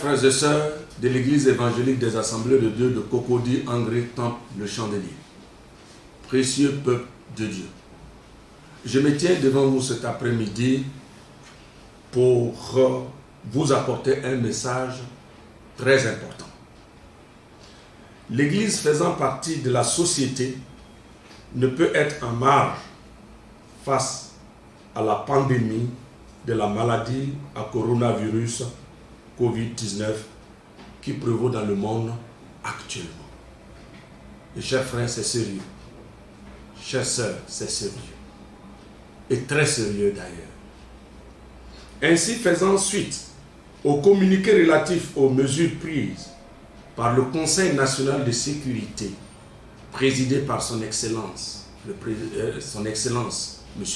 Frères et sœurs de l'Église évangélique des Assemblées de Dieu de Cocody, Angré, Temple, le Chandelier, précieux peuple de Dieu, je me tiens devant vous cet après-midi pour vous apporter un message très important. L'Église faisant partie de la société ne peut être en marge face à la pandémie de la maladie à coronavirus Covid-19 qui prévaut dans le monde actuellement. Et chers frères, c'est sérieux. Chères sœurs, c'est sérieux. Et très sérieux d'ailleurs. Ainsi, faisant suite au communiqué relatif aux mesures prises par le Conseil national de sécurité, présidé par son Excellence, M.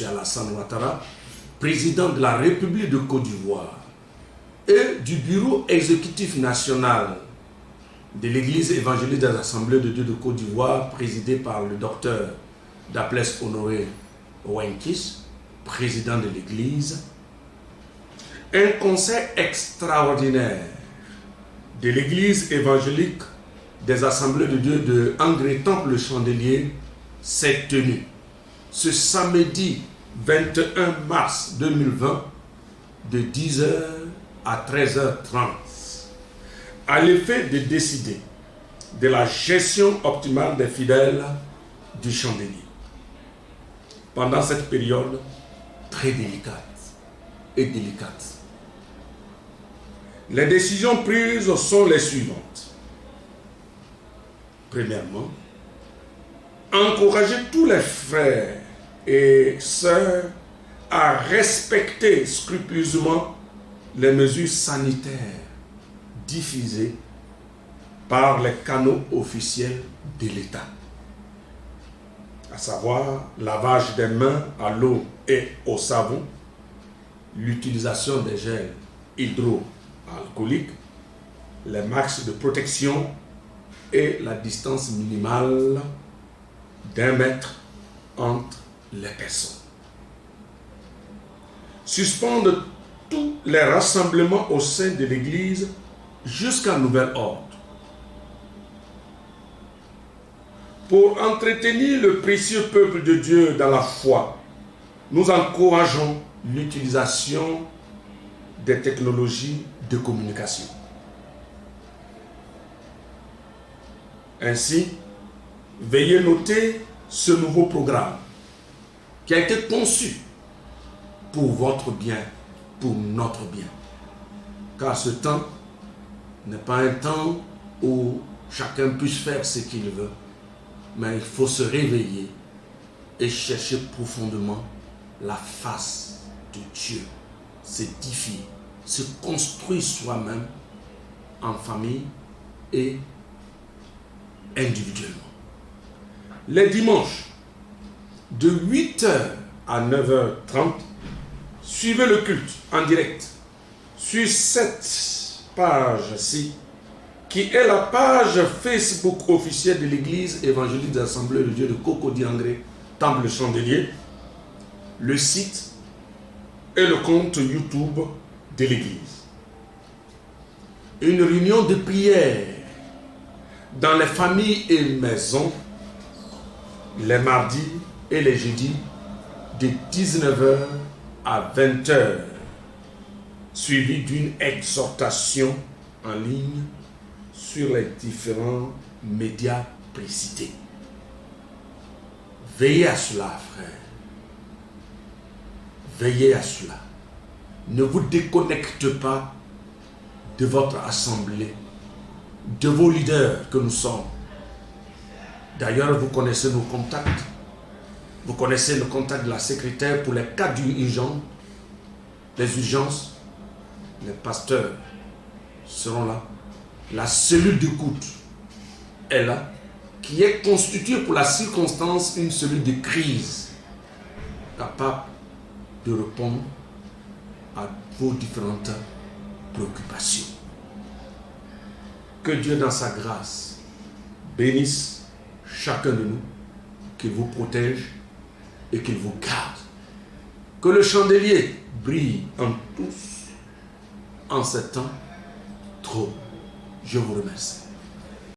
Alassane Ouattara, président de la République de Côte d'Ivoire, et du bureau exécutif national de l'Église évangélique des Assemblées de Dieu de Côte d'Ivoire, présidé par le docteur Daplès Honoré Ouenkis, président de l'Église, un conseil extraordinaire de l'Église évangélique des Assemblées de Dieu de Angré, Temple, le Chandelier s'est tenu ce samedi 21 mars 2020 de 10h à 13h30 à l'effet de décider de la gestion optimale des fidèles du Chandelier pendant cette période très délicate. Les décisions prises sont les suivantes. Premièrement, encourager tous les frères et sœurs à respecter scrupuleusement les mesures sanitaires diffusées par les canaux officiels de l'État, à savoir lavage des mains à l'eau et au savon, l'utilisation des gels hydroalcooliques, les masques de protection et la distance minimale d'1 mètre entre les personnes. Suspendre tous les rassemblements au sein de l'Église jusqu'à nouvel ordre. Pour entretenir le précieux peuple de Dieu dans la foi, nous encourageons l'utilisation des technologies de communication. Ainsi, veuillez noter ce nouveau programme qui a été conçu pour votre bien, pour notre bien. Car ce temps n'est pas un temps où chacun puisse faire ce qu'il veut, mais il faut se réveiller et chercher profondément la face de Dieu, s'édifier, se construire soi-même en famille et individuellement. Les dimanches, de 8h à 9h30, suivez le culte en direct sur cette page-ci, qui est la page Facebook officielle de l'Église évangélique des Assemblées de Dieu de Cocody, Angré, Temple, le Chandelier, le site et le compte YouTube de l'Église. Une réunion de prière dans les familles et maisons les mardis et les jeudis de 19h à 20h, suivi d'une exhortation en ligne sur les différents médias précités. Veillez à cela, frère. Veillez à cela. Ne vous déconnectez pas de votre assemblée, de vos leaders que nous sommes. D'ailleurs, vous connaissez nos contacts. Vous connaissez le contact de la secrétaire pour les cas d'urgence, les urgences. Les pasteurs seront là. La cellule d'écoute est là, qui est constituée pour la circonstance une cellule de crise, capable de répondre à vos différentes préoccupations. Que Dieu dans sa grâce bénisse chacun de nous, qu'il vous protège et qu'il vous garde. Que le chandelier brille en tous en ce temps trop. Je vous remercie.